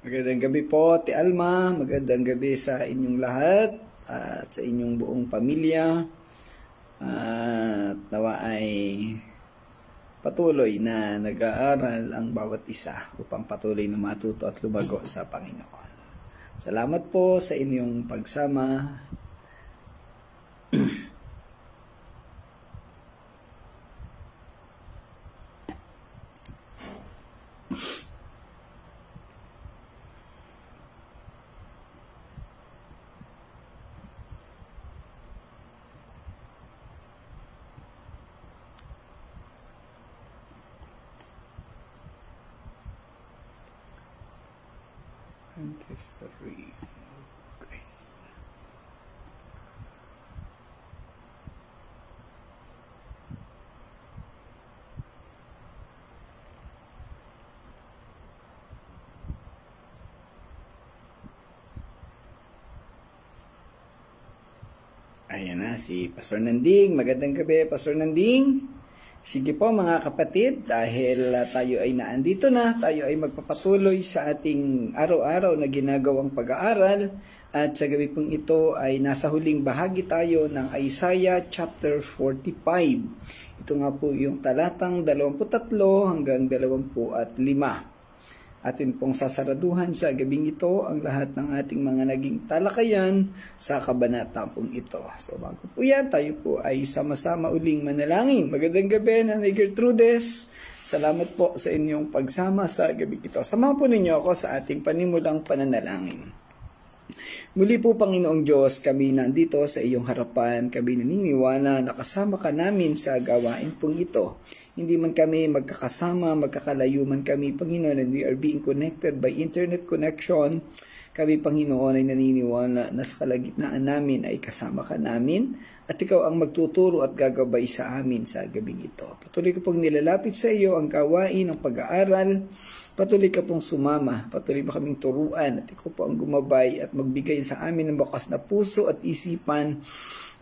Magandang gabi po, Ate Alma. Magandang gabi sa inyong lahat at sa inyong buong pamilya. At nawa ay patuloy na nag-aaral ang bawat isa upang patuloy na matuto at lumago sa Panginoon. Salamat po sa inyong pagsama. Okay. Ayan na si Pastor Nanding. Magandang gabi, Pastor Nanding. Sige po mga kapatid, dahil tayo ay naandito na, tayo ay magpapatuloy sa ating araw-araw na ginagawang pag-aaral. At sa gabi pong ito ay nasa huling bahagi tayo ng Isaiah chapter 45. Ito nga po yung talatang 23 hanggang 25. Atin pong sasaraduhan sa gabing ito ang lahat ng ating mga naging talakayan sa kabanata pong ito. So bago po yan, tayo po ay sama-sama uling manalangin. Magandang gabi, Nanay Gertrudes. Salamat po sa inyong pagsama sa gabing ito. Samahan po ninyo ako sa ating panimulang pananalangin. Muli po, Panginoong Diyos, kami nandito sa iyong harapan. Kami naniniwala na kasama ka namin sa gawain pong ito. Hindi man kami magkakasama, magkakalayo man kami, Panginoon, and we are being connected by internet connection. Kami, Panginoon, ay naniniwala na sa kalagitnaan namin ay kasama ka namin at ikaw ang magtuturo at gagabay sa amin sa gabing ito. Patuloy ko pong nilalapit sa iyo ang gawain ng pag-aaral. Patuloy ka pong sumama, patuloy mo kaming turuan at ikaw po ang gumabay at magbigay sa amin ng bakas na puso at isipan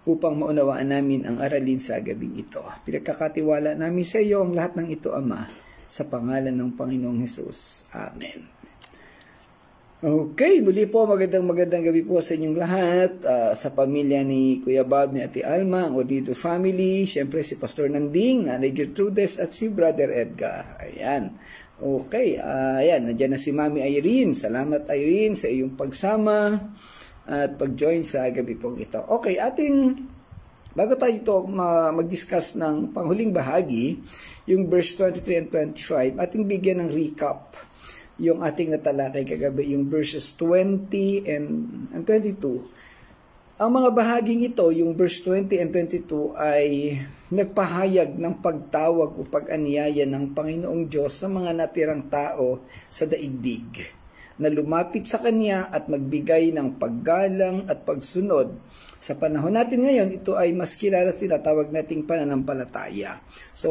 upang maunawaan namin ang aralin sa gabing ito. Pinagkakatiwala namin sa iyo ang lahat ng ito, Ama, sa pangalan ng Panginoong Hesus. Amen. Okay, muli po magandang gabi po sa inyong lahat, sa pamilya ni Kuya Bob, ni Ate Alma, ang Odito family, syempre si Pastor Nanding, Nanay Gertrudes at si Brother Edgar. Ayan. Okay, ayan, nandiyan na si Mami Irene. Salamat Irene sa iyong pagsama at pag-join sa gabi pong ito. Okay, bago tayo ito mag-discuss ng panghuling bahagi, yung verse 23 and 25, ating bigyan ng recap yung ating natalakay kagabi, yung verses 20 and 22. Ang mga bahaging ito, yung verse 20 and 22, ay nagpahayag ng pagtawag o pag-anyaya ng Panginoong Diyos sa mga natirang tao sa daigdig, na lumapit sa Kanya at magbigay ng paggalang at pagsunod. Sa panahon natin ngayon, ito ay mas kilala tinatawag nating pananampalataya. So,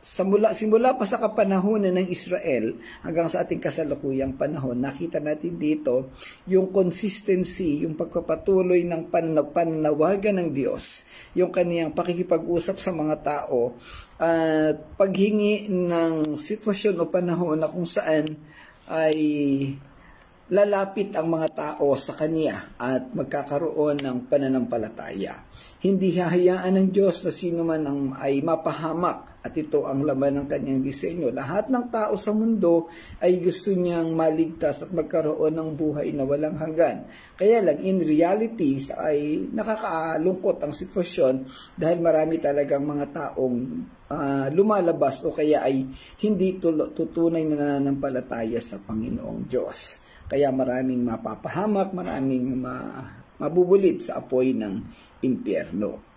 simula pa sa kapanahonan ng Israel hanggang sa ating kasalukuyang panahon, nakita natin dito yung consistency, yung pagpapatuloy ng pananawagan ng Diyos, yung kaniyang pakikipag-usap sa mga tao at paghingi ng sitwasyon o panahon na kung saan ay lalapit ang mga tao sa Kanya at magkakaroon ng pananampalataya. Hindi hahayaan ng Diyos na sino man ay mapahamak, at ito ang laman ng Kanyang disenyo. Lahat ng tao sa mundo ay gusto niyang maligtas at magkaroon ng buhay na walang hanggan. Kaya lang, in reality, ay nakakalungkot ang sitwasyon dahil marami talagang mga taong lumalabas o kaya ay hindi tutunay na nananampalataya sa Panginoong Diyos. Kaya maraming mapapahamak, maraming mabubulit sa apoy ng impyerno.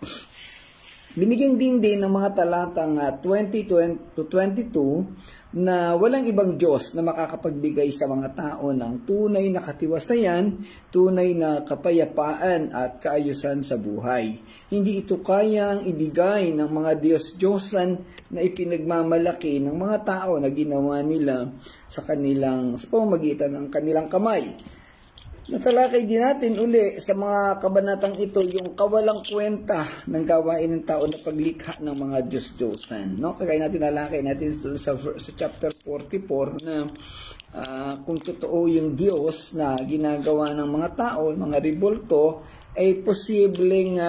Binigyan din ng mga talatang 20 to 22 na walang ibang Diyos na makakapagbigay sa mga tao ng tunay na katiwasayan, tunay na kapayapaan at kaayusan sa buhay. Hindi ito kayang ibigay ng mga Diyos-Diyosan na ipinagmamalaki ng mga tao na ginawa nila sa pamamagitan ng kanilang kamay. natalakay din natin uli sa mga kabanatang ito yung kawalang kwenta ng gawain ng tao na paglikha ng mga Diyos-Diyosan. No? Kagaya natin nalakay natin sa chapter 44 na kung totoo yung Diyos na ginagawa ng mga tao, mga rebulto, ay posibleng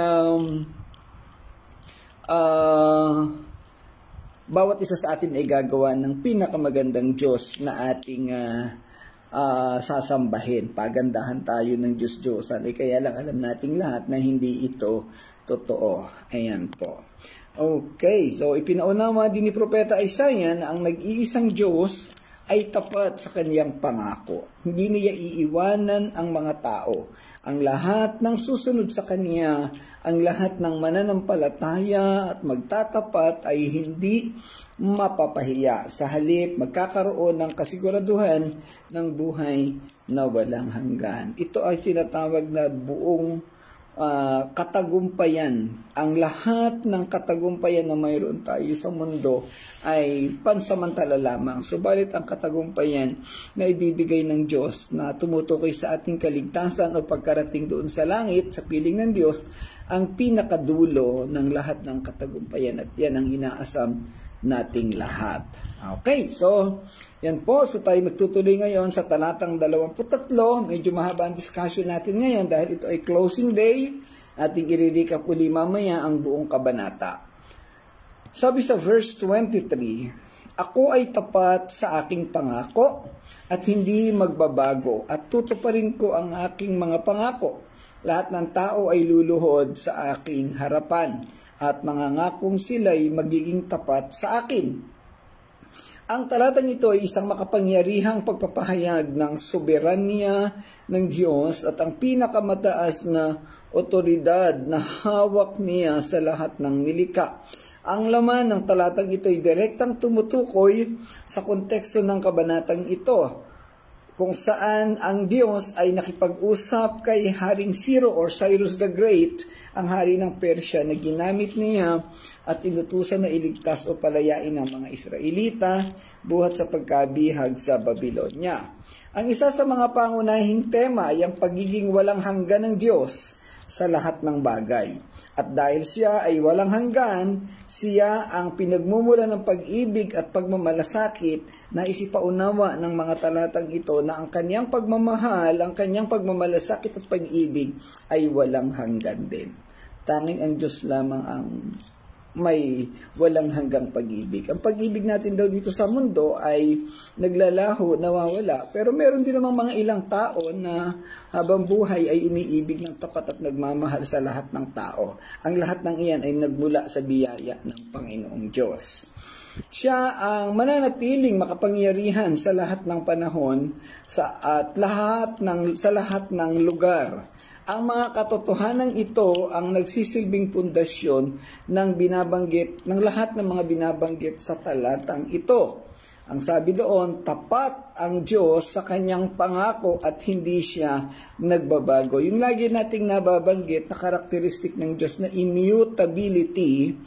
bawat isa sa atin ay gagawa ng pinakamagandang Diyos na ating sasambahin. Pagandahan tayo ng Diyos-Diyosan. Kaya lang alam nating lahat na hindi ito totoo. Ayan po. Okay, so ipinaunawa din ni Propeta Isaiah na ang nag-iisang Diyos ay tapat sa kaniyang pangako. Hindi niya iiwanan ang mga tao. Ang lahat ng susunod sa kaniya, ang lahat ng mananampalataya at magtatapat ay hindi mapapahiya. Sa halip, magkakaroon ng kasiguraduhan ng buhay na walang hanggan. Ito ay tinatawag na buong katagumpayan. Ang lahat ng katagumpayan na mayroon tayo sa mundo ay pansamantala lamang. Subalit ang katagumpayan na ibibigay ng Diyos na tumutukoy sa ating kaligtasan o pagkarating doon sa langit, sa piling ng Diyos, ang pinakadulo ng lahat ng katagumpayan, at yan ang inaasam nating lahat. Okay, so yan po. So tayo magtutuloy ngayon sa talatang 23. Medyo mahaba ang discussion natin ngayon dahil ito ay closing day. Ating i-recap uli mamaya ang buong kabanata. Sabi sa verse 23, "Ako ay tapat sa aking pangako at hindi magbabago, at tutuparin ko ang aking mga pangako. Lahat ng tao ay luluhod sa aking harapan, at mga ngakong sila'y magiging tapat sa akin." Ang talatang ito ay isang makapangyarihang pagpapahayag ng soberanya ng Diyos at ang pinakamataas na otoridad na hawak niya sa lahat ng nilikha. Ang laman ng talatang ito ay direktang tumutukoy sa konteksto ng kabanatang ito, kung saan ang Diyos ay nakipag-usap kay Haring Ciro or Cyrus the Great, ang hari ng Persya, na ginamit niya at inutusan na iligtas o palayain ng mga Israelita buhat sa pagkabihag sa Babylonia. Ang isa sa mga pangunahing tema ay ang pagiging walang hanggan ng Diyos sa lahat ng bagay. At dahil siya ay walang hanggan, siya ang pinagmumula ng pag-ibig at pagmamalasakit na isipaunawa ng mga talatang ito na ang kanyang pagmamahal, ang kanyang pagmamalasakit at pag-ibig ay walang hanggan din. Tanging ang Diyos lamang ang may walang hanggang pag-ibig. Ang pag-ibig natin daw dito sa mundo ay naglalaho, nawawala. Pero meron din namang mga ilang tao na habang buhay ay umiibig ng tapat at nagmamahal sa lahat ng tao. Ang lahat ng iyan ay nagmula sa biyaya ng Panginoong Diyos. Siya ang mananatiling makapangyarihan sa lahat ng panahon sa lahat ng lugar. Ang mga katotohanan ito ang nagsisilbing pundasyon ng lahat ng mga binabanggit sa talatang ito. Ang sabi doon, tapat ang Diyos sa kanyang pangako at hindi siya nagbabago. Yung lagi nating nababanggit na karakteristik ng Diyos na immutability,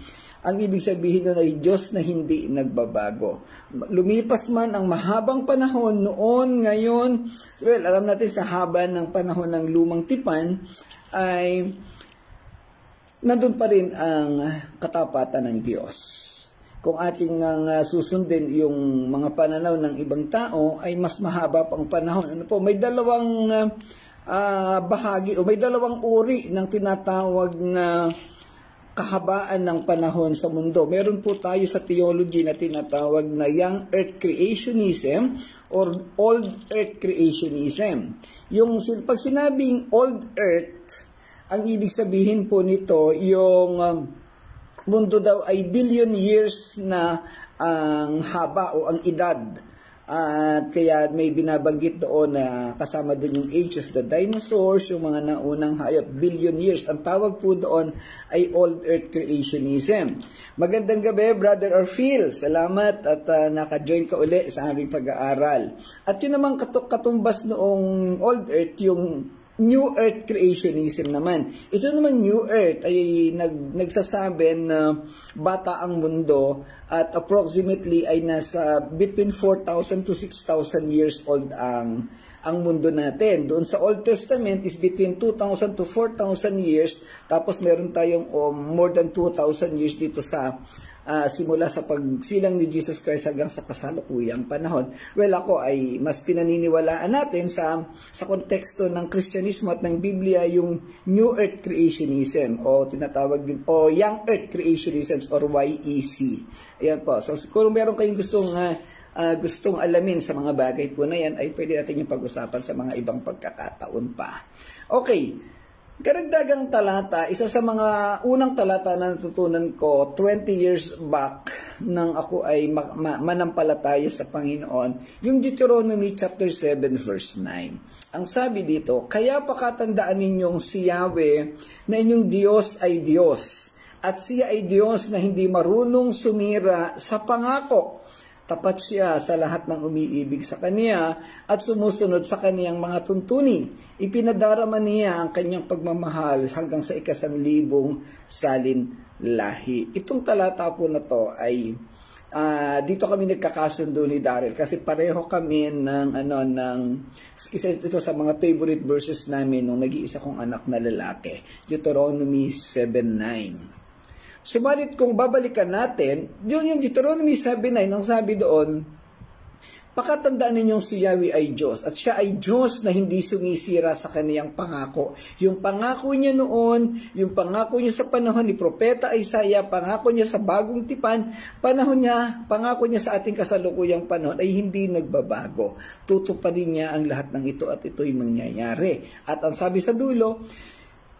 ang ibig sabihin nun ay Diyos na hindi nagbabago. Lumipas man ang mahabang panahon noon, ngayon, well, alam natin sa haba ng panahon ng lumang tipan, ay nandun pa rin ang katapatan ng Diyos. Kung ating susundin yung mga pananaw ng ibang tao, ay mas mahaba pang panahon. Ano po? May dalawang bahagi o may dalawang uri ng tinatawag na kahabaan ng panahon sa mundo. Meron po tayo sa theology na tinatawag na Young Earth Creationism or Old Earth Creationism. Yung pag sinabing Old Earth, ang ibig sabihin po nito, yung mundo daw ay billion years na ang haba o ang edad. At kaya may binabanggit doon na kasama doon yung age of the dinosaurs, yung mga naunang hayop, billion years. Ang tawag po doon ay Old Earth Creationism. Magandang gabi, Brother Orphil. Salamat at naka-join ka uli sa aming pag-aaral. At yun namang katumbas noong Old Earth, yung New Earth Creationism naman. Ito naman New Earth ay nagsasabi na bata ang mundo at approximately ay nasa between 4,000 to 6,000 years old ang ang mundo natin. Doon sa Old Testament is between 2,000 to 4,000 years, tapos meron tayong more than 2,000 years dito sa simula sa pagsilang ni Jesus Christ hanggang sa kasalukuyang panahon. Well, ako ay mas pinaniniwalaan natin sa konteksto ng Kristyanismo at ng Biblia yung New Earth Creationism o tinatawag din o Young Earth Creationism or YEC. Ayan po. So kung meron kayong gustong alamin sa mga bagay po na yan, ay pwede natin yung pag-usapan sa mga ibang pagkakataon pa. Okay. Karagdagang talata, isa sa mga unang talata na natutunan ko 20 years back nang ako ay manampalataya sa Panginoon, yung Deuteronomy chapter 7 verse 9. Ang sabi dito, kaya pakatandaan ninyong si Yahweh na inyong Diyos ay Diyos, at siya ay Diyos na hindi marunong sumira sa pangako. Tapat siya sa lahat ng umiibig sa Kanya at sumusunod sa Kaniyang mga tuntunin. Ipinadarama niya ang Kanyang pagmamahal hanggang sa 1,000 salin lahi. Itong talata po na to ay dito kami nagkakasundo ni Daryl kasi pareho kami ng isa ito sa mga favorite verses namin nung nag-iisa kong anak na lalaki. Deuteronomy 7:9. Subalit kung babalikan natin, yung Deuteronomy 7:9, ang sabi doon, pakatandaan ninyong si Yahweh ay Diyos, at siya ay Diyos na hindi sumisira sa kaniyang pangako. Yung pangako niya noon, yung pangako niya sa panahon ni Propeta Isaiah, pangako niya sa bagong tipan, pangako niya sa ating kasalukuyang panahon ay hindi nagbabago. Tutuparin niya ang lahat ng ito at ito'y mangyayari. At ang sabi sa dulo,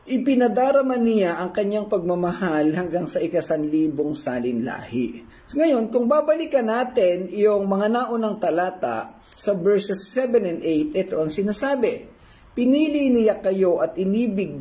ipinadarama niya ang kanyang pagmamahal hanggang sa 1,000 salin lahi. So ngayon, kung babalikan natin yung mga naunang talata sa verses 7 and 8, ito ang sinasabi. Pinili niya kayo at inibig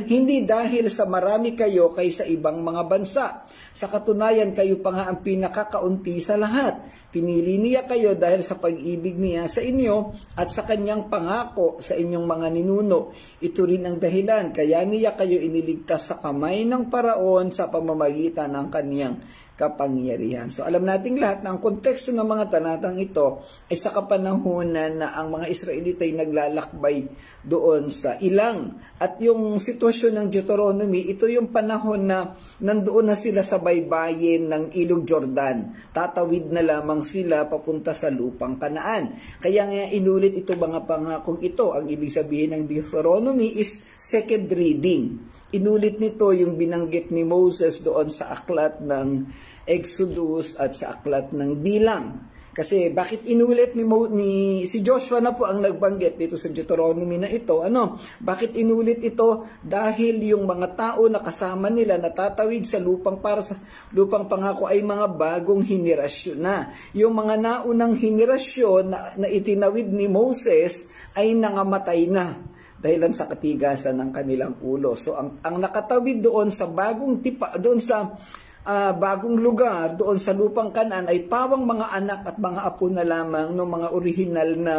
hindi dahil sa marami kayo kaysa ibang mga bansa. Sa katunayan, kayo pa nga ang pinakakaunti sa lahat. Pinili niya kayo dahil sa pag-ibig niya sa inyo at sa kanyang pangako sa inyong mga ninuno. Ito rin ang dahilan, kaya niya kayo iniligtas sa kamay ng Paraon sa pamamagitan ng kanyang kapangyarihan. So alam nating lahat na ang konteksto ng mga talatang ito ay sa kapanahunan na ang mga Israelita ay naglalakbay doon sa ilang. At yung sitwasyon ng Deuteronomy, ito yung panahon na nandoon na sila sa baybayin ng Ilog Jordan. Tatawid na lamang sila papunta sa lupang Kanaan. Kaya nga inulit ito mga pangakong ito. Ang ibig sabihin ng Deuteronomy is second reading. Inulit nito yung binanggit ni Moses doon sa aklat ng Exodus at sa aklat ng Bilang. Kasi bakit inulit si Joshua na po ang nagbanggit dito sa Deuteronomy na ito? Bakit inulit ito? Dahil yung mga tao na kasama nila natatawid sa lupang pangako ay mga bagong henerasyon na. Yung mga naunang henerasyon na itinawid ni Moses ay nangamatay na dahilan sa katigasan ng kanilang ulo. So ang nakatawid doon sa bagong bagong lugar, doon sa lupang Kanaan ay pawang mga anak at mga apo na lamang ng mga orihinal na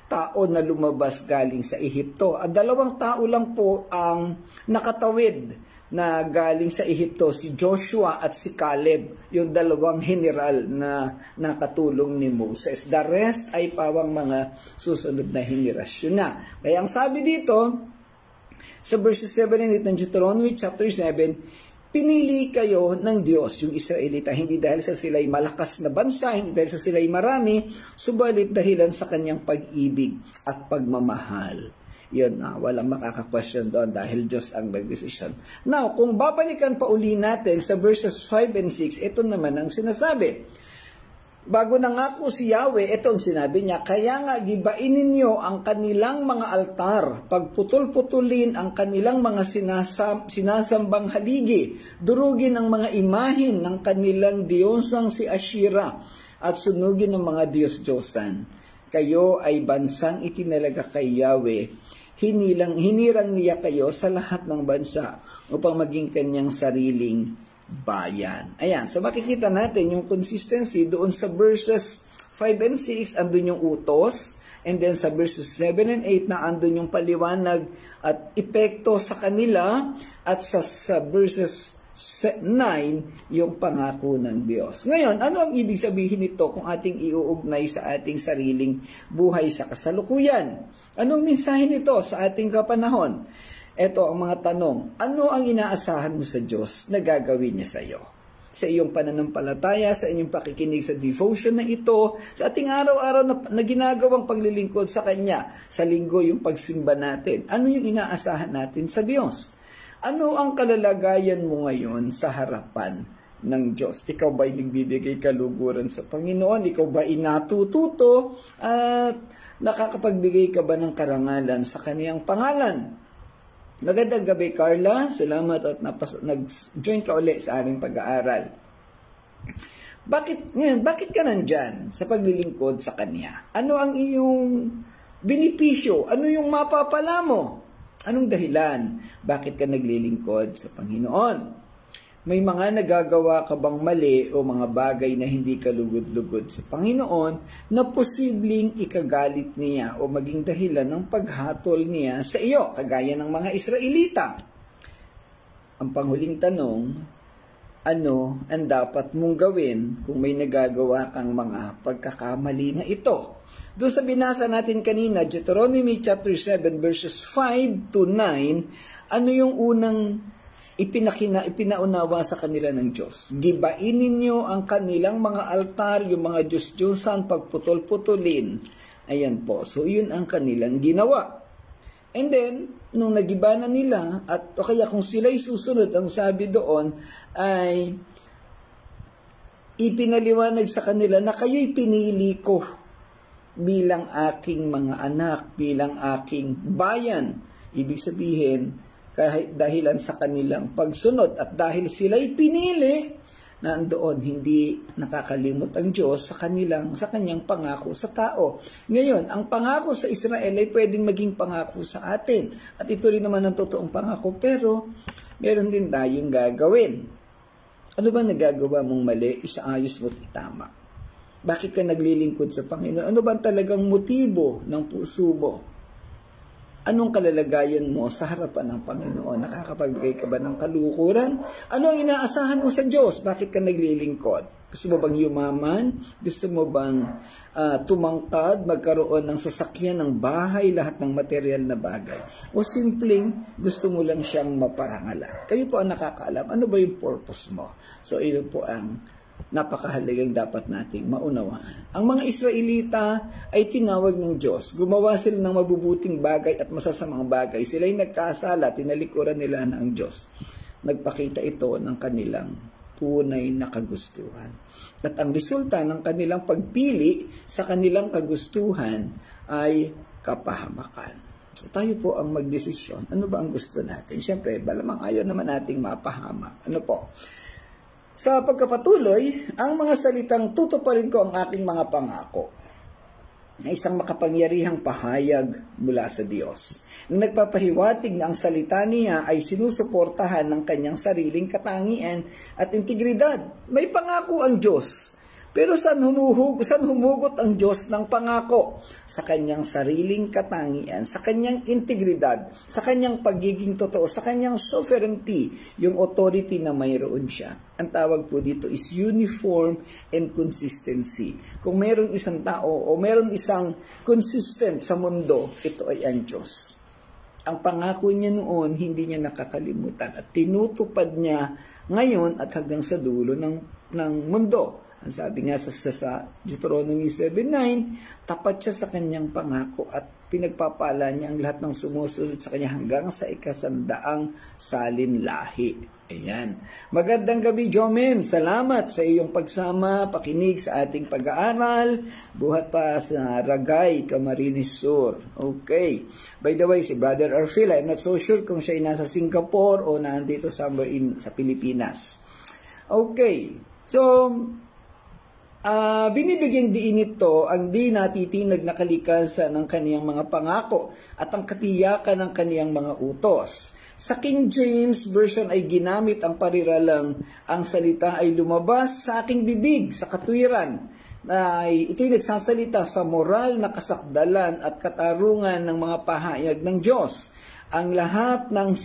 tao na lumabas galing sa Ehipto. At 2 tao lang po ang nakatawid na galing sa Ehipto, si Joshua at si Caleb, yung 2 general na nakatulong ni Moses. The rest ay pawang mga susunod na henerasyon na. Kaya ang sabi dito, sa verses 7 and 8 ng Deuteronomy chapter 7, pinili kayo ng Diyos, yung Israelita, hindi dahil sa sila'y malakas na bansa, hindi dahil sa sila'y marami, subalit dahilan sa kanyang pag-ibig at pagmamahal. Yun na, walang makaka-question doon dahil Diyos ang nag-decision. Now, kung babalikan pa uli natin sa verses 5 and 6, ito naman ang sinasabi. Bago nangako si Yahweh, ito ang sinabi niya, kaya nga gibain ninyo ang kanilang mga altar, pagputol-putulin ang kanilang mga sinasambang haligi, durugin ang mga imahin ng kanilang diyosang si Ashira, at sunugin ang mga Diyos-Diyosan. Kayo ay bansang itinalaga kay Yahweh. Hinirang niya kayo sa lahat ng bansa upang maging kanyang sariling bayan. Ayan, so makikita natin yung consistency doon sa verses 5 and 6, andun yung utos, and then sa verses 7 and 8 na andun yung paliwanag at epekto sa kanila, at sa verses 9, yung pangako ng Diyos. Ngayon, ano ang ibig sabihin nito kung ating iuugnay sa ating sariling buhay sa kasalukuyan? Anong mensahe nito sa ating kapanahon? Ito ang mga tanong. Ano ang inaasahan mo sa Diyos na gagawin niya sa iyo? Sa iyong pananampalataya, sa inyong pakikinig sa devotion na ito, sa ating araw-araw na ginagawang paglilingkod sa Kanya, sa linggo yung pagsimba natin. Ano yung inaasahan natin sa Diyos? Ano ang kalalagayan mo ngayon sa harapan ng Diyos? Ikaw ba'y nagbibigay kaluguran sa Panginoon? Ikaw ba'y natututo? At nakakapagbigay ka ba ng karangalan sa Kaniyang pangalan? Magandang gabi, Carla. Salamat at nag-join ka ulit sa ating pag-aaral. Bakit ka nandyan sa paglilingkod sa Kanya? Ano ang iyong benepisyo? Ano yung mapapala mo? Anong dahilan? Bakit ka naglilingkod sa Panginoon? May mga nagagawa ka bang mali o mga bagay na hindi kalugod-lugod sa Panginoon na posibleng ikagalit niya o maging dahilan ng paghatol niya sa iyo, kagaya ng mga Israelita? Ang panghuling tanong, ano ang dapat mong gawin kung may nagagawa kang mga pagkakamali na ito? Doon sa binasa natin kanina, Deuteronomy chapter 7 verses 5 to 9, ano yung unang ipinaunawa sa kanila ng Diyos? Gibain ninyo ang kanilang mga altar, yung mga Diyos-Diyosan, pagputol-putulin. Ayan po. So, yun ang kanilang ginawa. And then, nung nagiba na nila, at o kaya kung sila'y susunod, ang sabi doon ay ipinaliwanag sa kanila na kayo'y pinili ko bilang aking mga anak, bilang aking bayan. Ibig sabihin, kahit dahilan sa kanilang pagsunod at dahil sila'y pinili, nandoon hindi nakakalimot ang Diyos sa kanyang pangako sa tao. Ngayon, ang pangako sa Israel ay pwedeng maging pangako sa atin. At ito rin naman ang totoong pangako, pero meron din tayong gagawin. Ano ba nagagawa mong mali? Isaayos mo't itama. Bakit ka naglilingkod sa Panginoon? Ano ba talagang motibo ng puso mo? Anong kalalagayan mo sa harapan ng Panginoon? Nakakapagbigay ka ba ng kalukuran? Ano ang inaasahan mo sa Diyos? Bakit ka naglilingkod? Gusto mo bang yumaman? Gusto mo bang tumangkad, magkaroon ng sasakyan, ng bahay, lahat ng material na bagay? O simpleng gusto mo lang siyang maparangalan? Kayo po ang nakakaalam. Ano ba yung purpose mo? So, ito po ang napakahalagang dapat nating maunawaan. Ang mga Israelita ay tinawag ng Diyos. Gumawa sila ng mabubuting bagay at masasamang bagay. Sila ay nagkasala, tinalikuran nila ng Diyos. Nagpakita ito ng kanilang tunay na kagustuhan. At ang resulta ng kanilang pagpili sa kanilang kagustuhan ay kapahamakan. So tayo po ang magdesisyon. Ano ba ang gusto natin? Siyempre, malamang ayaw naman nating mapahamak. Ano po? Sa pagkapatuloy, ang mga salitang tutuparin ko ang aking mga pangako na isang makapangyarihang pahayag mula sa Diyos. Na nagpapahiwatig na ang salita niya ay sinusuportahan ng kanyang sariling katangian at integridad. May pangako ang Diyos. Pero saan humugot ang Diyos ng pangako? Sa kanyang sariling katangian, sa kanyang integridad, sa kanyang pagiging totoo, sa kanyang sovereignty, yung authority na mayroon siya. Ang tawag po dito is uniform and consistency. Kung mayroon isang tao o mayroon isang consistent sa mundo, ito ay ang Diyos. Ang pangako niya noon, hindi niya nakakalimutan at tinutupad niya ngayon at hanggang sa dulo ng mundo. Ang sabi nga sa Deuteronomy 7:9, tapat siya sa kanyang pangako at pinagpapala niya ang lahat ng sumusunod sa kanya hanggang sa ikasandaang salinlahi. Ayan. Magandang gabi, Jomen. Salamat sa iyong pagsama, pakinig sa ating pag-aaral. Buhat pa sa Ragay, Camarines Sur. Okay. By the way, si Brother Arfil, I'm not so sure kung siya ay nasa Singapore o nandito somewhere sa Pilipinas. Okay. So, binibigyang diin ito ang di natitinag na kalikasan ng kaniyang mga pangako at ang katiyakan ng kaniyang mga utos. Sa King James Version ay ginamit ang pariralang ang salita ay lumabas sa aking bibig sa katwiran. Ito'y nagsasalita sa moral na kasakdalan at katarungan ng mga pahayag ng Diyos. Ang lahat ng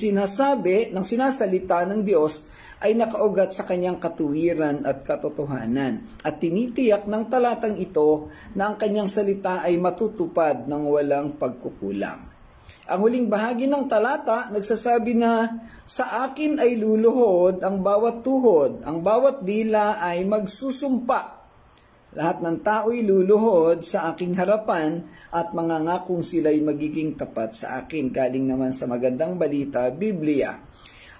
sinasalita ng Diyos ay nakaugat sa kanyang katuwiran at katotohanan. At tinitiyak ng talatang ito na ang kanyang salita ay matutupad ng walang pagkukulang. Ang huling bahagi ng talata nagsasabi na, sa akin ay luluhod ang bawat tuhod, ang bawat dila ay magsusumpa. Lahat ng tao'y luluhod sa aking harapan at mangangakong sila'y magiging tapat sa akin. Galing naman sa Magandang Balita, Biblia.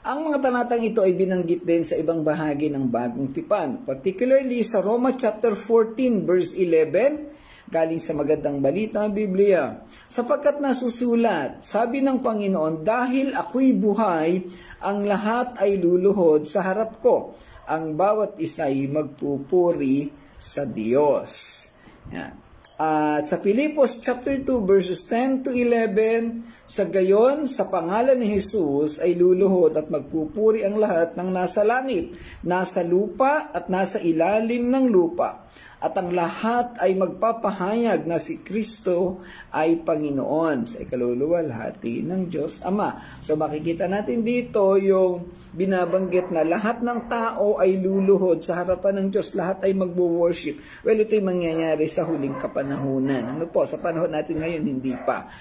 Ang mga talatang ito ay binanggit din sa ibang bahagi ng Bagong Tipan, particularly sa Roma chapter 14 verse 11, galing sa Magandang Balita, Biblia. Sapagkat nasusulat, sabi ng Panginoon, dahil ako'y buhay, ang lahat ay luluhod sa harap ko. Ang bawat isa'y magpupuri sa Diyos. Yan. At sa Pilipos chapter 2 verses 10 to 11, sa gayon, sa pangalan ni Jesus ay luluhod at magpupuri ang lahat ng nasa langit, nasa lupa at nasa ilalim ng lupa. At ang lahat ay magpapahayag na si Kristo ay Panginoon sa ikaluluwalhati ng Diyos Ama. So makikita natin dito yung binabanggit na lahat ng tao ay luluhod sa harapan ng Diyos. Lahat ay magwo-worship. Well, ito'y mangyayari sa huling kapanahunan. Ano po, sa panahon natin ngayon, hindi pa.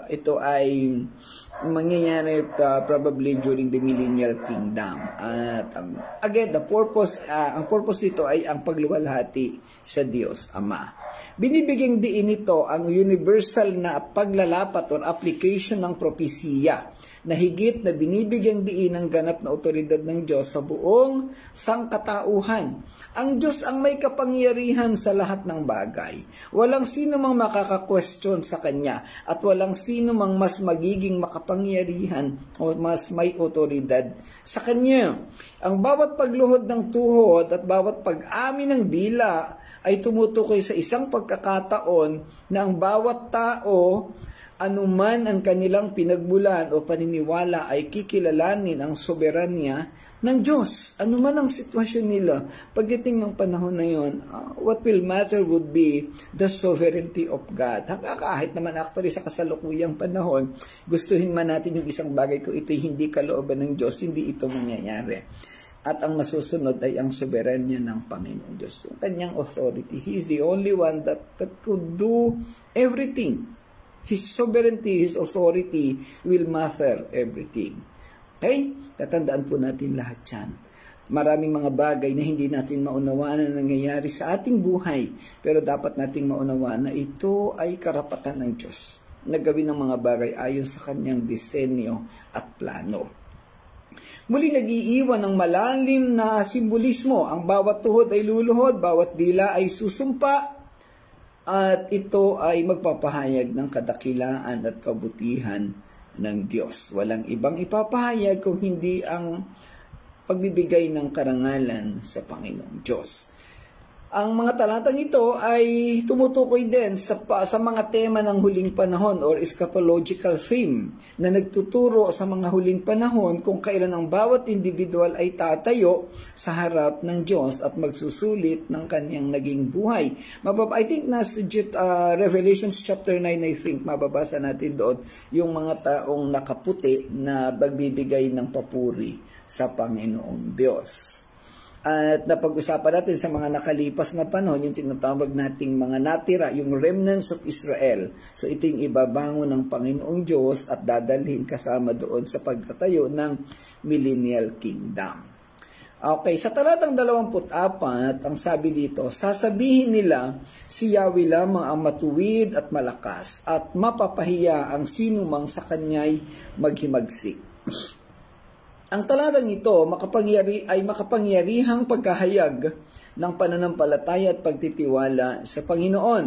Ito ay mangyayari probably during the millennial kingdom. At again, ang purpose nito ay ang pagluwalhati sa Diyos Ama. Binibigyang diin nito ang universal na paglalapat or application ng propesiya na higit na binibigyang diin ang ganap na otoridad ng Diyos sa buong sangkatauhan. Ang Diyos ang may kapangyarihan sa lahat ng bagay. Walang sino mang makaka-question sa Kanya at walang sino mang mas magiging makapangyarihan o mas may otoridad sa Kanya. Ang bawat pagluhod ng tuhod at bawat pag-amin ng dila ay tumutukoy sa isang pagkakataon na ang bawat tao, anuman ang kanilang pinagmulan o paniniwala, ay kikilalanin ang soberanya ng Diyos. Anuman ang sitwasyon nila, pagdating ng panahon na yon, what will matter would be the sovereignty of God. Kahit naman actually sa kasalukuyang panahon, gustuhin man natin yung isang bagay kung ito'y hindi kalooban ng Diyos, hindi ito mangyayari. At ang nasusunod ay ang soberanya ng Panginoon Diyos. Yung kanyang authority. He is the only one that could do everything. His sovereignty, His authority will matter everything. Okay? Tatandaan po natin lahat yan. Maraming mga bagay na hindi natin maunawaan na nangyayari sa ating buhay. Pero dapat nating maunawaan na ito ay karapatan ng Diyos. Nagawin ng mga bagay ayon sa kanyang disenyo at plano. Muli nag-iiwan ng malalim na simbolismo. Ang bawat tuhod ay luluhod, bawat dila ay susumpa, at ito ay magpapahayag ng kadakilaan at kabutihan ng Diyos. Walang ibang ipapahayag kung hindi ang pagbibigay ng karangalan sa Panginoong Diyos. Ang mga talatang ito ay tumutukoy din sa mga tema ng huling panahon or eschatological theme na nagtuturo sa mga huling panahon kung kailan ang bawat individual ay tatayo sa harap ng Diyos at magsusulit ng kanyang naging buhay. I think nasa Revelations chapter 9, I think, mababasa natin doon yung mga taong nakaputi na magbibigay ng papuri sa Panginoong Diyos. At napag-usapan natin sa mga nakalipas na panahon, yung tinatawag nating mga natira, yung remnants of Israel. So ito yung ibabangon ng Panginoong Diyos at dadalhin kasama doon sa pagtatayo ng millennial kingdom. Okay, sa talatang 24, ang sabi dito, sasabihin nila, si Yahweh lamang ang matuwid at malakas at mapapahiya ang sinumang sa kanya'y maghimagsik. Ang talatang ito ay makapangyarihang pagkahayag ng pananampalataya at pagtitiwala sa Panginoon.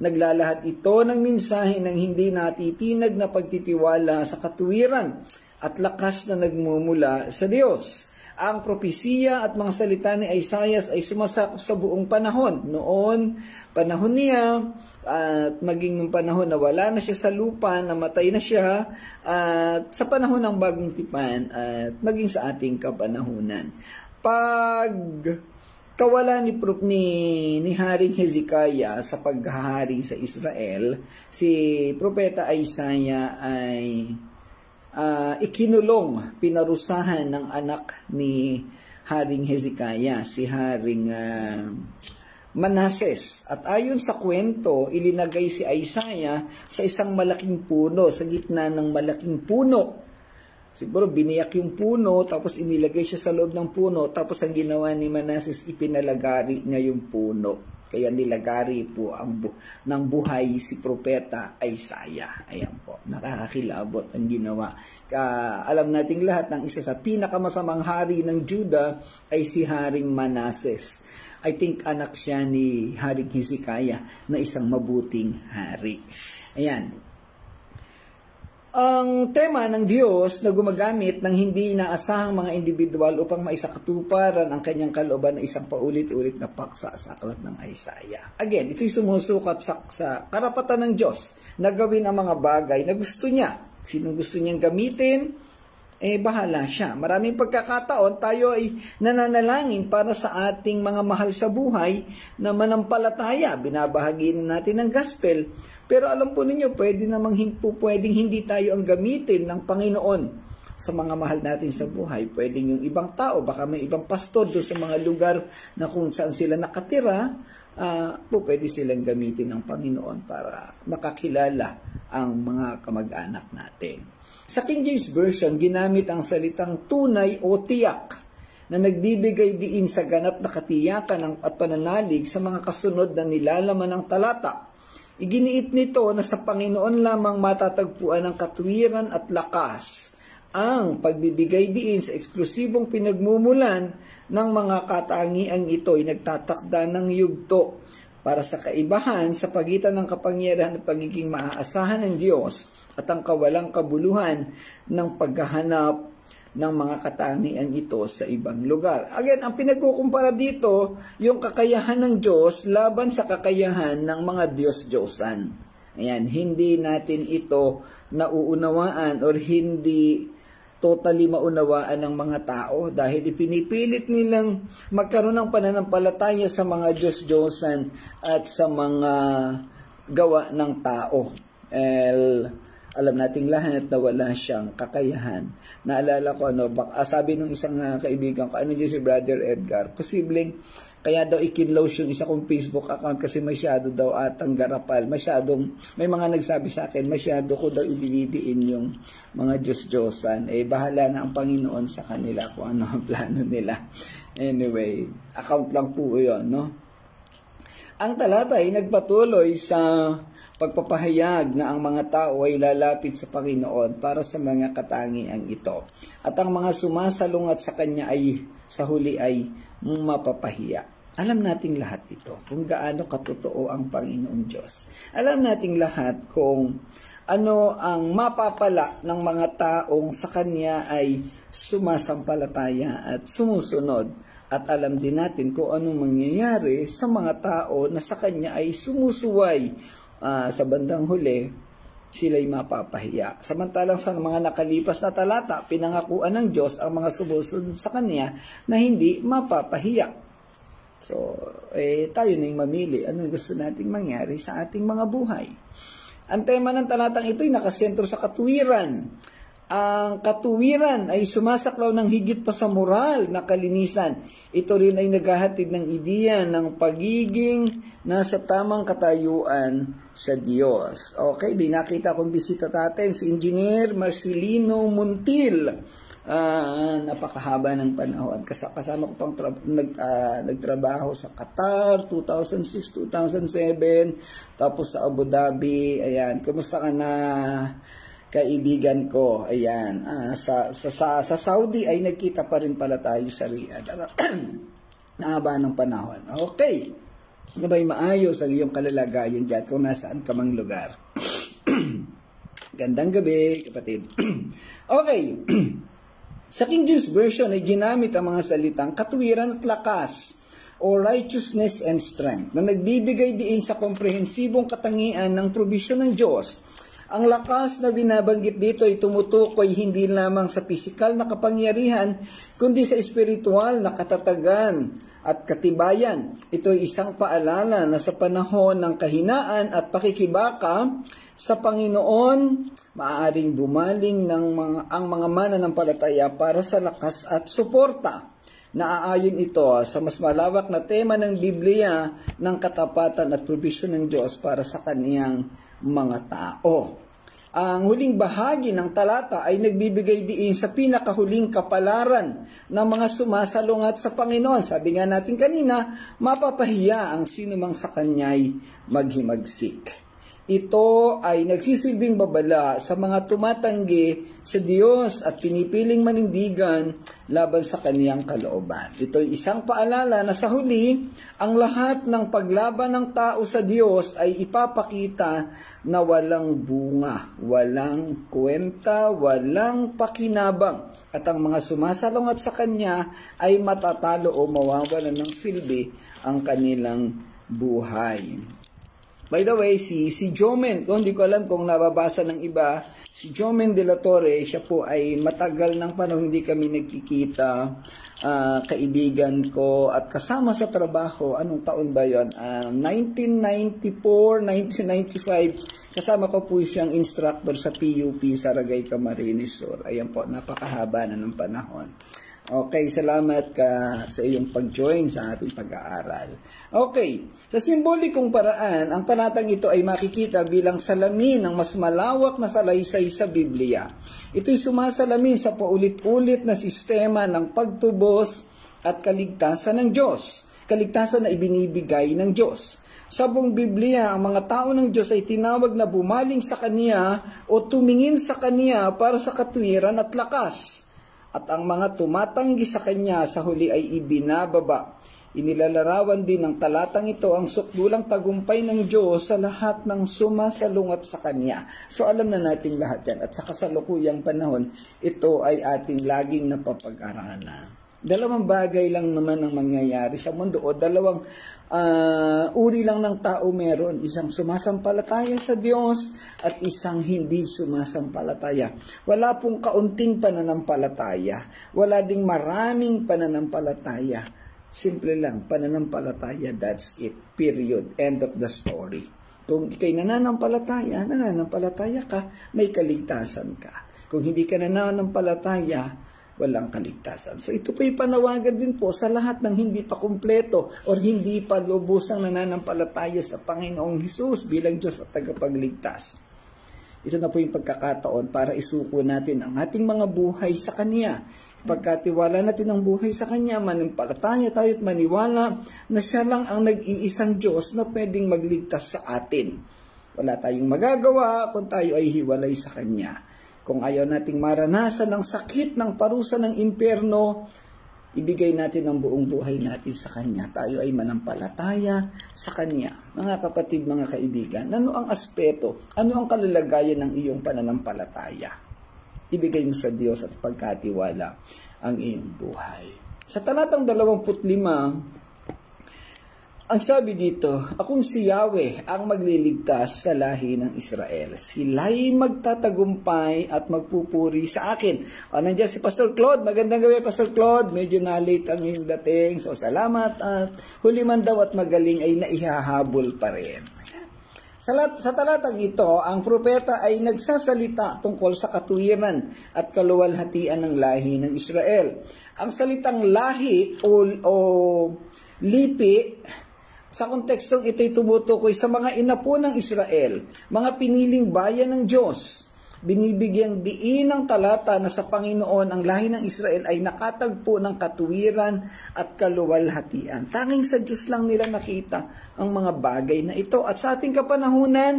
Naglalahat ito ng mensahe ng hindi natitinag na pagtitiwala sa katuwiran at lakas na nagmumula sa Diyos. Ang propesiya at mga salita ni Isaiah ay sumasakop sa buong panahon. Noon, panahon niya, at maging nung panahon na wala na siya sa lupa, namatay na siya, at sa panahon ng Bagong Tipan, at maging sa ating kapanahunan. Pag kawala ni Haring Hezekiah sa paghahari sa Israel, si Propeta Isaiah ay ikinulong, pinarusahan ng anak ni Haring Hezekiah, si Haring Manases. At ayon sa kwento, ilinagay si Isaiah sa isang malaking puno, sa gitna ng malaking puno. Siguro biniyak yung puno, tapos inilagay siya sa loob ng puno, tapos ang ginawa ni Manases, ipinalagari niya yung puno. Kaya nilagari po ng buhay si Propeta Isaiah. Ayan po, nakakakilabot ang ginawa. Alam nating lahat ng isa sa pinakamasamang hari ng Juda ay si Haring Manases. I think anak siya ni Haring Hezekiah na isang mabuting hari. Ayan. Ang tema ng Diyos na gumagamit ng hindi inaasahang mga individual upang maisakatuparan ang kanyang kalooban na isang paulit-ulit na paksa sa aklat ng Isaiah. Again, ito'y sumusukat sa karapatan ng Diyos na gawin ang mga bagay na gusto niya. Sinong gusto niyang gamitin, bahala siya. Maraming pagkakataon, tayo ay nananalangin para sa ating mga mahal sa buhay na manampalataya. Binabahagi na natin ang gospel. Pero alam po ninyo, pwedeng hindi tayo ang gamitin ng Panginoon sa mga mahal natin sa buhay. Pwedeng yung ibang tao, baka may ibang pastor doon sa mga lugar na kung saan sila nakatira, pwede silang gamitin ng Panginoon para makakilala ang mga kamag-anak natin. Sa King James Version, ginamit ang salitang tunay o tiyak na nagbibigay diin sa ganap na katiyakan at pananalig sa mga kasunod na nilalaman ng talata. Iginiit nito na sa Panginoon lamang matatagpuan ang katwiran at lakas, ang pagbibigay diin sa eksklusibong pinagmumulan ng mga katangiang ito ay nagtatakda ng yugto para sa kaibahan sa pagitan ng kapangyarihan at pagiging maaasahan ng Diyos at ang kawalang kabuluhan ng paghahanap ng mga katangian ito sa ibang lugar. Again, ang pinagkukumpara dito, yung kakayahan ng Diyos laban sa kakayahan ng mga Diyos-Diyosan. Ayan, hindi natin ito nauunawaan or hindi totally maunawaan ng mga tao dahil ipinipilit nilang magkaroon ng pananampalataya sa mga Diyos-Diyosan at sa mga gawa ng tao. Alam nating lahat na wala siyang kakayahan. Naalala ko, sabi nung isang kaibigan ko, si Brother Edgar, posibleng kaya daw ikinlose yung isa kong Facebook account kasi masyado daw atang garapal. May mga nagsabi sa akin, masyado ko daw idinidiin yung mga Diyos-Diyosan. Bahala na ang Panginoon sa kanila kung ano ang plano nila. Anyway, account lang po yun, no? Ang talata ay nagpatuloy sa pagpapahayag na ang mga tao ay lalapit sa Panginoon para sa mga katangiang ito. At ang mga sumasalungat sa Kanya ay sa huli ay mapapahiya. Alam nating lahat ito, kung gaano katotoo ang Panginoong Diyos. Alam nating lahat kung ano ang mapapala ng mga taong sa Kanya ay sumasampalataya at sumusunod. At alam din natin kung anong mangyayari sa mga tao na sa Kanya ay sumusuway. Sa bandang huli, sila'y mapapahiya. Samantalang sa mga nakalipas na talata, pinangakuan ng Diyos ang mga sumusunod sa Kanya na hindi mapapahiya. So, tayo na yung mamili. Anong gusto nating mangyari sa ating mga buhay? Ang tema ng talatang ito ay nakasentro sa katuwiran. Ang katuwiran ay sumasaklaw ng higit pa sa moral na kalinisan. Ito rin ay naghahatid ng ideya ng pagiging nasa tamang katayuan sa Diyos. Okay, binakita kong bisita natin si Engineer Marcelino Montil. Napakahaba ng panahon. Kasama ko pang nagtrabaho sa Qatar, 2006-2007, tapos sa Abu Dhabi. Ayan, kumusta ka na, kaibigan ko? Ayan, sa Saudi ay nagkita pa rin pala tayo sa Riyadh. Nahaba ng panahon. Okay. Gabay maayos ang iyong kalalagayan dyan kung nasaan ka mang lugar. Gandang gabi, kapatid. Okay. Sa King James Version ay ginamit ang mga salitang katuwiran at lakas o righteousness and strength na nagbibigay diin sa komprehensibong katangian ng probisyon ng Diyos. Ang lakas na binabanggit dito ay tumutukoy hindi lamang sa pisikal na kapangyarihan, kundi sa espiritual na katatagan at katibayan. Ito ay isang paalala na sa panahon ng kahinaan at pakikibaka sa Panginoon, maaaring bumaling ang mga mananampalataya para sa lakas at suporta. Naaayon ito sa mas malawak na tema ng Biblia ng katapatan at probisyon ng Diyos para sa kaniyang mga tao. Ang huling bahagi ng talata ay nagbibigay diin sa pinakahuling kapalaran ng mga sumasalungat sa Panginoon. Sabi nga natin kanina, mapapahiya ang sinumang sa kanya'y maghimagsik. Ito ay nagsisilbing babala sa mga tumatanggi sa Diyos at pinipiling manindigan laban sa kaniyang kalooban. Ito ay isang paalala na sa huli, ang lahat ng paglaban ng tao sa Diyos ay ipapakita na walang bunga, walang kwenta, walang pakinabang. At ang mga sumasalungat sa Kanya ay matatalo o mawawalan ng silbi ang kanilang buhay. By the way, si Jomen, hindi ko alam kung nababasa ng iba, si Jomen de la Torre, siya po ay matagal ng panahon hindi kami nagkikita, kaibigan ko at kasama sa trabaho. Anong taon ba yun? 1994, 1995, kasama ko po siyang instructor sa PUP sa Ragay, Camarines Sur. Ayan po, napakahaba na ng panahon. Okay, salamat ka sa iyong pag-join sa ating pag-aaral. Okay, sa simbolikong paraan, ang talatang ito ay makikita bilang salamin ng mas malawak na salaysay sa Biblia. Ito'y sumasalamin sa paulit-ulit na sistema ng pagtubos at kaligtasan ng Diyos. Kaligtasan na ibinibigay ng Diyos. Sa buong Biblia, ang mga tao ng Diyos ay tinawag na bumaling sa Kanya o tumingin sa Kanya para sa katwiran at lakas. At ang mga tumatanggi sa Kanya sa huli ay ibinababa. Inilalarawan din ng talatang ito ang sukdulang tagumpay ng Diyos sa lahat ng sumasalungat sa Kanya. So alam na natin lahat yan. At sa kasalukuyang panahon, ito ay ating laging napapag-aralan. Dalawang bagay lang naman ang mangyayari sa mundo o dalawang uri lang ng tao meron. Isang sumasampalataya sa Diyos at isang hindi sumasampalataya. Wala pong kaunting pananampalataya. Wala ding maraming pananampalataya. Simple lang, pananampalataya, that's it. Period. End of the story. Kung ikay nananampalataya ka, may kaligtasan ka. Kung hindi ka nananampalataya, walang kaligtasan. So ito po yung panawagan din po sa lahat ng hindi pa kumpleto o hindi pa lubusang nananampalataya sa Panginoong Hesus bilang Diyos at tagapagligtas. Ito na po yung pagkakataon para isuko natin ang ating mga buhay sa Kanya. Pagkatiwala natin ang buhay sa Kanya, manampalataya tayo at maniwala na Siya lang ang nag-iisang Diyos na pwedeng magligtas sa atin. Wala tayong magagawa kung tayo ay hiwalay sa Kanya. Kung ayaw nating maranasan ang sakit ng parusa ng impyerno, ibigay natin ang buong buhay natin sa Kanya. Tayo ay manampalataya sa Kanya. Mga kapatid, mga kaibigan, ano ang aspeto? Ano ang kalalagayan ng iyong pananampalataya? Ibigay mo sa Diyos at pagkatiwala ang iyong buhay. Sa talatang 25, ang sabi dito, akong si Yahweh ang magliligtas sa lahi ng Israel. Sila'y magtatagumpay at magpupuri sa akin. Nandiyan si Pastor Claude. Magandang gabi, Pastor Claude. Medyo na-late ang iyong dating. So, salamat. At huli man daw at magaling ay naihahabol pa rin. Sa talatang ito, ang propeta ay nagsasalita tungkol sa katuwiran at kaluwalhatian ng lahi ng Israel. Ang salitang lahi o lipi, sa kontekstong ito'y tumutukoy sa mga inapo ng Israel, mga piniling bayan ng Diyos. Binibigyang diin ng talata na sa Panginoon ang lahi ng Israel ay nakatagpo ng katuwiran at kaluwalhatian. Tanging sa Diyos lang nila nakita ang mga bagay na ito. At sa ating kapanahunan,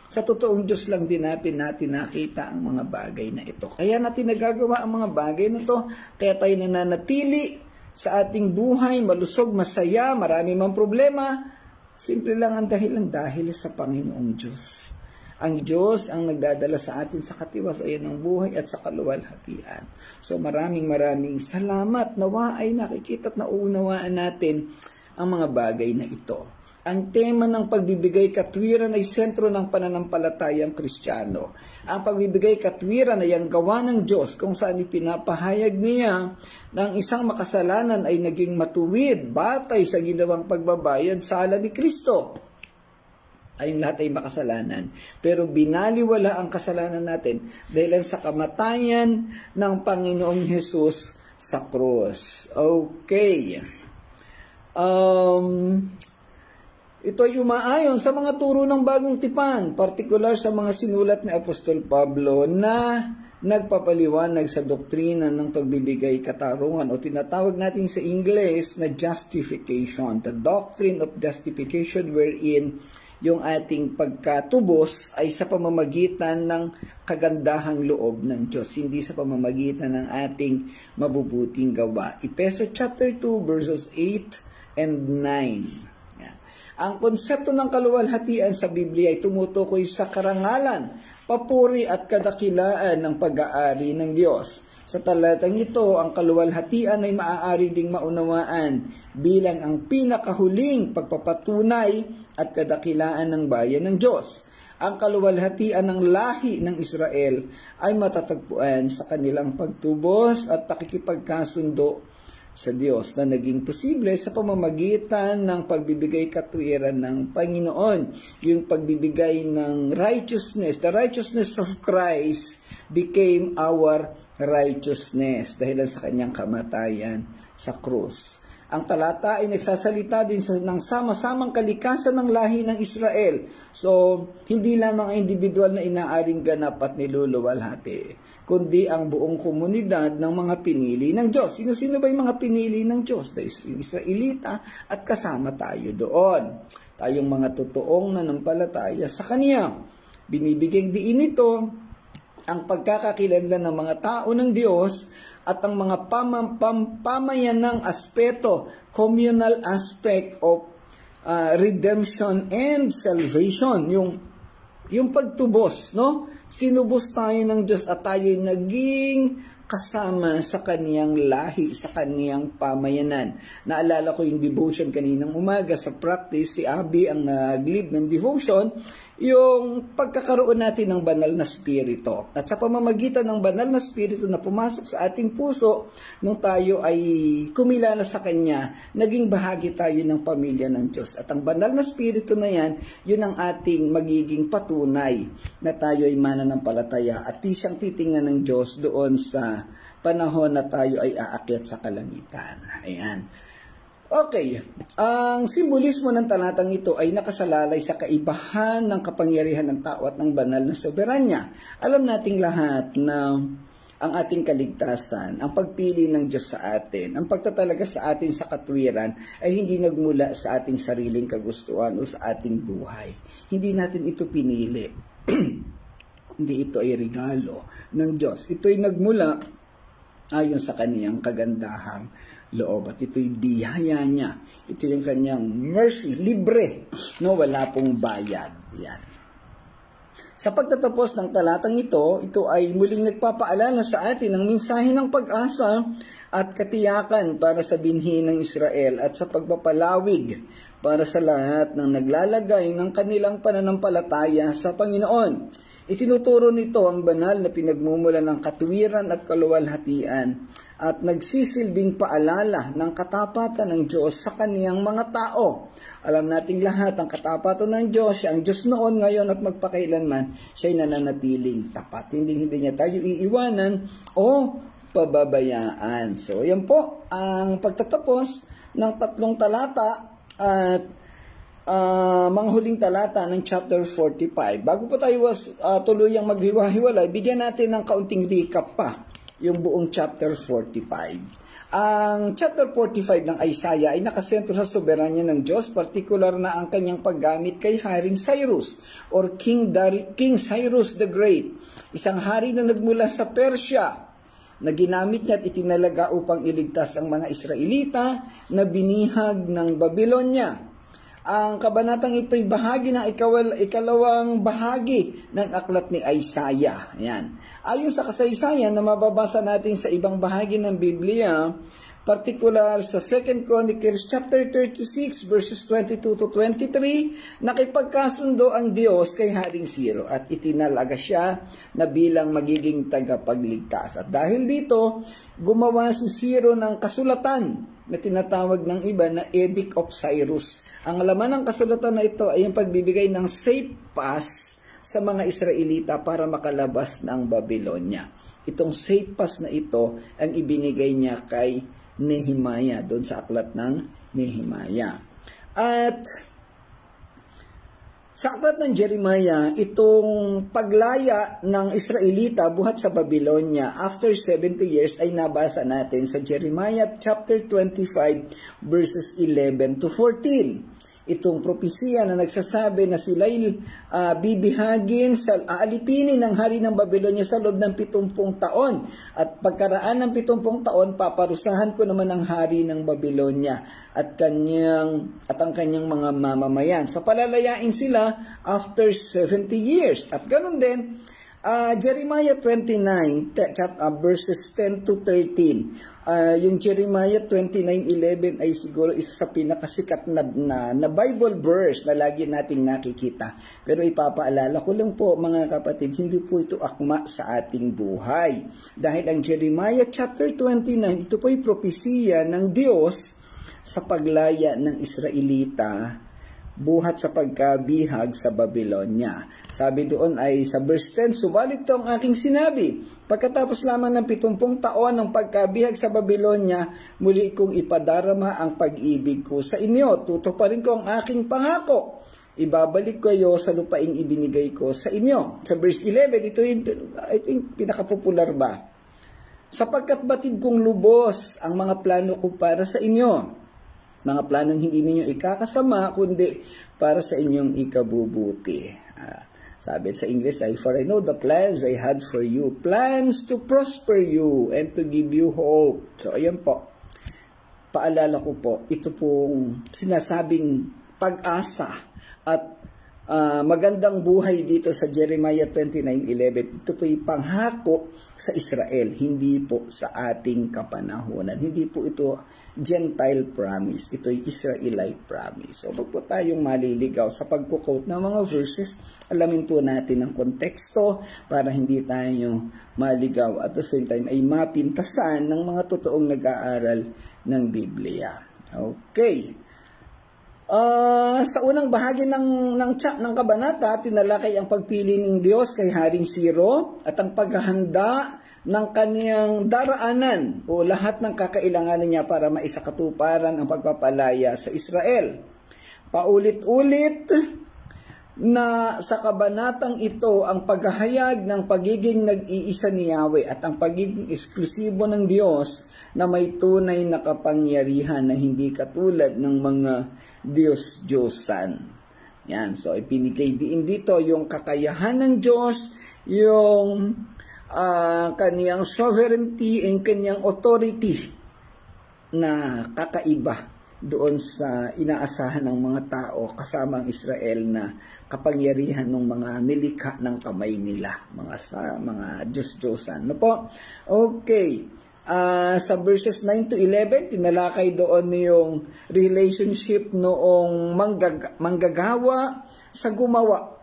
sa totoong Diyos lang din natin nakita ang mga bagay na ito. Kaya natin nagagawa ang mga bagay na ito, kaya tayo nananatili sa ating buhay, malusog, masaya, marami mang problema, simple lang ang dahilan dahil sa Panginoong Diyos. Ang Diyos ang nagdadala sa atin sa katiwasayan ng buhay at sa kaluwalhatian. So maraming salamat. Nawa ay nakikita at nauunawaan natin ang mga bagay na ito. Ang tema ng pagbibigay katwiran ay sentro ng pananampalatayang Kristiyano. Ang pagbibigay katwiran ay ang gawa ng Diyos kung saan ipinapahayag niya na ang isang makasalanan ay naging matuwid batay sa ginawang pagbabayad sala ni Kristo. Tayong lahat ay makasalanan. Pero binaliwala ang kasalanan natin dahil sa kamatayan ng Panginoong Hesus sa krus. Okay. Ito ay umaayon sa mga turo ng bagong tipan, partikular sa mga sinulat ni Apostol Pablo na nagpapaliwanag sa doktrina ng pagbibigay katarungan o tinatawag natin sa Ingles na justification. The doctrine of justification wherein yung ating pagkatubos ay sa pamamagitan ng kagandahang loob ng Diyos, hindi sa pamamagitan ng ating mabubuting gawa. Efeso chapter 2 verses 8 and 9. Yan. Ang konsepto ng kaluwalhatian sa Biblia ay tumutukoy sa karangalan, papuri at kadakilaan ng pag-aari ng Diyos. Sa talatang ito, ang kaluwalhatian ay maaari ding maunawaan bilang ang pinakahuling pagpapatunay at kadakilaan ng bayan ng Diyos. Ang kaluwalhatian ng lahi ng Israel ay matatagpuan sa kanilang pagtubos at pakikipagkasundo sa Diyos na naging posible sa pamamagitan ng pagbibigay katuwiran ng Panginoon. Yung pagbibigay ng righteousness, the righteousness of Christ became our righteousness dahil sa kanyang kamatayan sa krus. Ang talata ay nagsasalita din ng sama-samang kalikasan ng lahi ng Israel. So, hindi lamang ang individual na inaaring ganap at niluluwalhati, kundi ang buong komunidad ng mga pinili ng Diyos. Sino-sino ba yung mga pinili ng Diyos? Yung Israelita at kasama tayo doon. Tayong mga totoong nananampalataya sa Kanya. Binibigyang diin ito ang pagkakakilanlan ng mga tao ng Diyos at ang mga pamayanang aspeto, communal aspect of redemption and salvation. Yung pagtubos, no? Sinubos tayo ng Diyos at tayo naging kasama sa kaniyang lahi, sa kaniyang pamayanan. Naalala ko yung devotion kaninang umaga sa practice, si Abby ang nag-lead ng devotion, yung pagkakaroon natin ng banal na spirito. At sa pamamagitan ng banal na spirito na pumasok sa ating puso, nung tayo ay kumilala sa Kanya, naging bahagi tayo ng pamilya ng Diyos. At ang banal na spirito na yan, yun ang ating magiging patunay na tayo ay mananampalataya at siyang titingnan ng Diyos doon sa panahon na tayo ay aakyat sa kalangitan. Ayan. Okay, ang simbolismo ng talatang ito ay nakasalalay sa kaibahan ng kapangyarihan ng tao at ng banal na soberanya. Alam nating lahat na ang ating kaligtasan, ang pagpili ng Diyos sa atin, ang pagtatalaga sa atin sa katwiran ay hindi nagmula sa ating sariling kagustuhan o sa ating buhay. Hindi natin ito pinili. Hindi ito ay regalo ng Diyos. Ito ay nagmula ayon sa kaniyang kagandahang loob. At ito'y biyaya niya. Ito yung kanyang mercy, libre, no, wala pong bayad. Yan. Sa pagtatapos ng talatang ito ay muling nagpapaalala sa atin ng mensahe ng pag-asa at katiyakan para sa binhi ng Israel at sa pagpapalawig para sa lahat ng naglalagay ng kanilang pananampalataya sa Panginoon. Itinuturo nito ang banal na pinagmumula ng katuwiran at kaluwalhatian at nagsisilbing paalala ng katapatan ng Diyos sa kaniyang mga tao. Alam nating lahat, ang katapatan ng Diyos, siya ang Diyos noon, ngayon at magpakailanman, siya'y nananatiling tapat. Hindi niya tayo iiwanan o pababayaan. So, yan po ang pagtatapos ng 3 talata at mga huling talata ng chapter 45. Bago pa tayo tuluyang maghiwa-hiwalay, bigyan natin ng kaunting recap pa yung buong chapter 45. Ang chapter 45 ng Isaiah ay nakasentro sa soberanya ng Diyos, partikular na ang kanyang paggamit kay Haring Cyrus or King Cyrus the Great, isang hari na nagmula sa Persia na ginamit niya at itinalaga upang iligtas ang mga Israelita na binihag ng Babylonia. Ang kabanatang ito ay bahagi ng ikalawang bahagi ng aklat ni Isaiah. Ayan. Ayon sa kasaysayan na mababasa natin sa ibang bahagi ng Biblia, particular sa 2 Chronicles chapter 36 verses 22 to 23, nakipagkasundo ang Diyos kay Haring Ciro at itinalaga siya na bilang magiging tagapagligtas. At dahil dito, gumawa si Ciro ng kasulatan na tinatawag ng iba na Edict of Cyrus. Ang laman ng kasulatan na ito ay ang pagbibigay ng safe pass sa mga Israelita para makalabas ng Babylonia. Itong safe pass na ito ang ibinigay niya kay Nehemiah doon sa aklat ng Nehemiah. At sa aklat ng Jeremiah, itong paglaya ng Israelita buhat sa Babylonia after 70 years ay nabasa natin sa Jeremiah chapter 25 verses 11 to 14. Itong propesiya na nagsasabi na sila'y bibihagin, aalipinin ng hari ng Babylonia sa loob ng 70 taon. At pagkaraan ng 70 taon, paparusahan ko naman ang hari ng Babylonia at ang kanyang mga mamamayan. So palalayain sila after 70 years. At ganun din, Jeremiah 29, verses 10 to 13. Yung Jeremiah 29:11 ay siguro isa sa pinakasikat na Bible verse na lagi nating nakikita. Pero ipapaalala ko lang po mga kapatid, hindi po ito akma sa ating buhay. Dahil ang Jeremiah chapter 29, ito po ay propesiya ng Diyos sa paglaya ng Israelita buhat sa pagkabihag sa Babylonia. Sabi doon ay sa verse 10, subalit ito ang aking sinabi, pagkatapos lamang ng 70 taon ng pagkabihag sa Babylonia, muli kong ipadarama ang pag-ibig ko sa inyo. Tutuparin ko ang aking pangako. Ibabalik ko kayo sa lupaing ibinigay ko sa inyo. Sa verse 11, ito yung, I think, pinakapopular ba? Sapagkat batid kong lubos ang mga plano ko para sa inyo. Mga planong hindi ninyo ikakasama, kundi para sa inyong ikabubuti. Sabi sa English ay, for I know the plans I had for you, plans to prosper you and to give you hope. So, ayan po. Paalala ko po, ito pong sinasabing pag-asa at magandang buhay dito sa Jeremiah 29:11. Ito po yung panghako sa Israel, hindi po sa ating kapanahunan. Hindi po ito Gentile promise. Ito'y Israelite promise. So, wag po tayong maliligaw sa pagpo-quote ng mga verses. Alamin po natin ang konteksto para hindi tayo maligaw. At the same time, ay mapintasan ng mga totoong nag-aaral ng Biblia. Okay. Sa unang bahagi ng kabanata, tinalakay ang pagpili ng Diyos kay Haring Ciro at ang paghahanda ng kaniyang daraanan o lahat ng kakailanganan niya para maisakatuparan ang pagpapalaya sa Israel. Paulit-ulit na sa kabanatang ito ang paghahayag ng pagiging nag-iisa ni Yahweh at ang pagiging eksklusibo ng Diyos na may tunay na kapangyarihan na hindi katulad ng mga Diyos-Diyosan. Yan, so ipinigay din dito yung kakayahan ng Diyos, yung kaniyang sovereignty and kaniyang authority na kakaiba doon sa inaasahan ng mga tao kasama ang Israel na kapangyarihan ng mga nilikha ng kamay nila, mga Diyos-Diyosan. No po? Okay. Sa verses 9 to 11, tinalakay doon yung relationship noong manggagawa sa gumawa.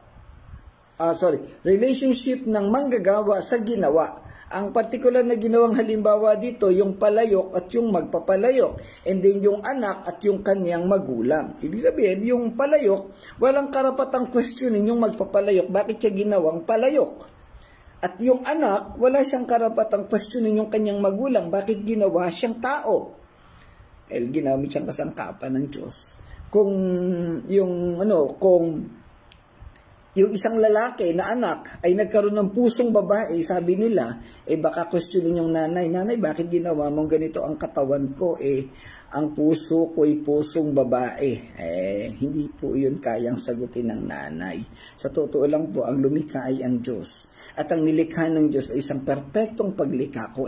Relationship ng manggagawa sa ginawa. Ang particular na ginawang halimbawa dito, yung palayok at yung magpapalayok. And then yung anak at yung kanyang magulang. Ibig sabihin, yung palayok, walang karapatang questionin yung magpapalayok. Bakit siya ginawang palayok? At yung anak, wala siyang karapatang questionin yung kanyang magulang. Bakit ginawa siyang tao? Ginamit siyang kasangkapan ng Diyos. Kung yung isang lalaki na anak ay nagkaroon ng pusong babae, sabi nila, baka questionin yung nanay, bakit ginawa mong ganito ang katawan ko? Ang puso ko ay pusong babae. Hindi po yun kayang sagutin ng nanay. Sa totoo lang po, ang lumikha ay ang Diyos. At ang nilikha ng Diyos ay isang perpektong paglikha. Kung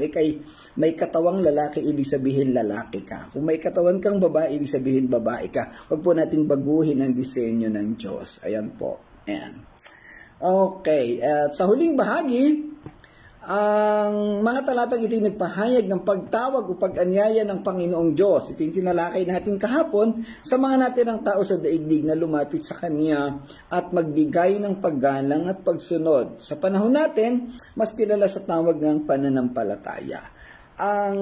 may katawang lalaki, ibig sabihin lalaki ka. Kung may katawan kang babae, ibig sabihin babae ka. Huwag po natin baguhin ang disenyo ng Diyos. Ayan po. Ayan. Okay. At sa huling bahagi, ang mga talatang ito ay nagpahayag ng pagtawag o pag-anyaya ng Panginoong Diyos. Ito yung tinalakay natin kahapon sa mga natirang tao sa daigdig na lumapit sa Kanya at magbigay ng paggalang at pagsunod. Sa panahon natin, mas kilala sa tawag ng pananampalataya. Ang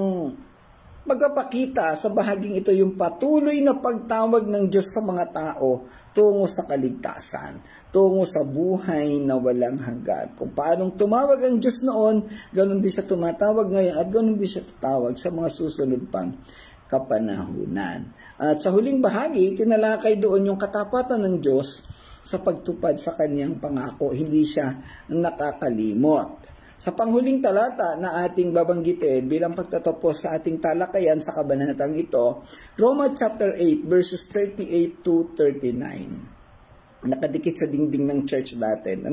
magpapakita sa bahaging ito yung patuloy na pagtawag ng Diyos sa mga tao tungo sa kaligtasan, tungo sa buhay na walang hanggan. Kung paanong tumawag ang Diyos noon, ganun din siya tumatawag ngayon at ganun din siya tatawag sa mga susunod pang kapanahunan. At sa huling bahagi, tinalakay doon yung katapatan ng Diyos sa pagtupad sa kanyang pangako. Hindi siya nakakalimot. Sa panghuling talata na ating babanggitin bilang pagtatapos sa ating talakayan sa kabanatang ito, Romans chapter 8 verses 38 to 39. Nakadikit sa dingding ng church natin.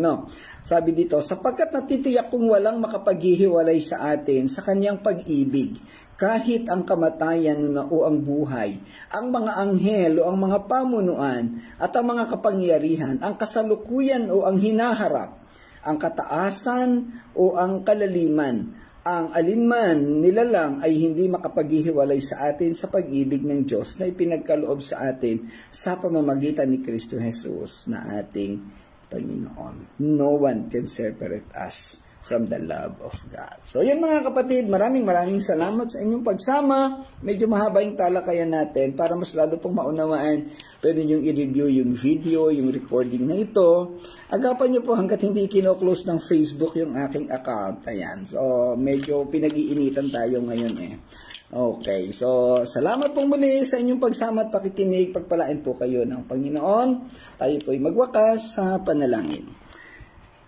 Sabi dito, sapagkat natitiyak kung walang makapaghihiwalay sa atin sa kanyang pag-ibig, kahit ang kamatayan o ang buhay, ang mga anghel o ang mga pamunuan at ang mga kapangyarihan, ang kasalukuyan o ang hinaharap, ang kataasan o ang kalaliman, ang alinman nilalang ay hindi makapaghihiwalay sa atin sa pag-ibig ng Diyos na ipinagkaloob sa atin sa pamamagitan ni Kristo Jesus na ating Panginoon. No one can separate us from the love of God. So yun mga kapatid, maraming salamat sa inyong pagsama. Medyo mahaba yung talakayan natin para mas lalo pong maunawaan. Pwede nyo i-review yung video, yung recording na ito. Agapan nyo po hanggat hindi kino-close ng Facebook yung aking account. Ayan. So medyo pinag-iinitan tayo ngayon Okay, so salamat pong muli sa inyong pagsama at pakikinig. Pagpalain po kayo ng Panginoon. Tayo po'y magwakas sa panalangin.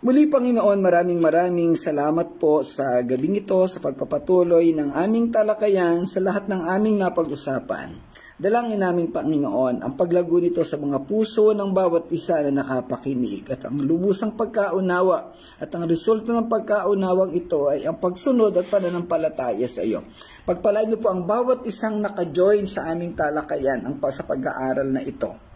Muli, Panginoon, maraming salamat po sa gabing ito, sa pagpapatuloy ng aming talakayan sa lahat ng aming napag-usapan. Dalangin namin, Panginoon, ang paglago nito sa mga puso ng bawat isa na nakapakinig at ang lubusang pagkaunawa at ang resulta ng pagkaunawang ito ay ang pagsunod at pananampalataya sa iyo. Pagpalain niyo po ang bawat isang naka-join sa aming talakayan sa pag-aaral na ito.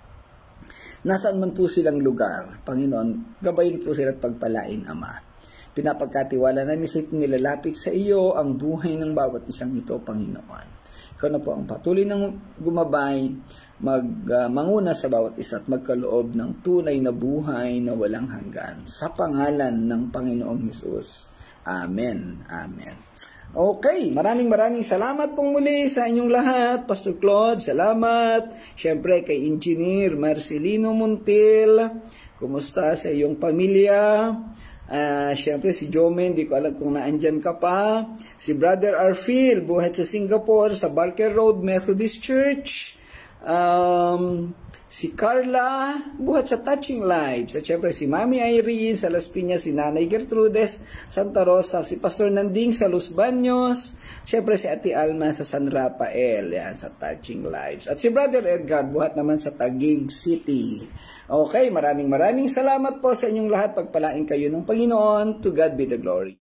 Nasaan man po silang lugar, Panginoon, gabayin po sila at pagpalain, Ama. Pinapagkatiwala namin sa ito nilalapit sa iyo ang buhay ng bawat isang ito, Panginoon. Ikaw na po ang patuloy ng gumabay, manguna sa bawat isa at magkaloob ng tunay na buhay na walang hanggan. Sa pangalan ng Panginoong Hesus. Amen. Amen. Okay, maraming salamat pong muli sa inyong lahat. Pastor Claude, salamat. Siyempre kay Engineer Marcelino Montil, kumusta sa iyong pamilya? Siyempre si Jomen, di ko alam kung naandyan ka pa. Si Brother Arfil, buhat sa Singapore, sa Barker Road Methodist Church. Si Carla, buhat sa Touching Lives. At syempre si Mami Irene sa Las Piñas, si Nanay Gertrudes Santa Rosa, si Pastor Nanding sa Los Baños, syempre si Ate Alma sa San Rafael, yan, sa Touching Lives. At si Brother Edgar, buhat naman sa Taguig City. Okay, maraming salamat po sa inyong lahat. Pagpalain kayo ng Panginoon. To God be the glory.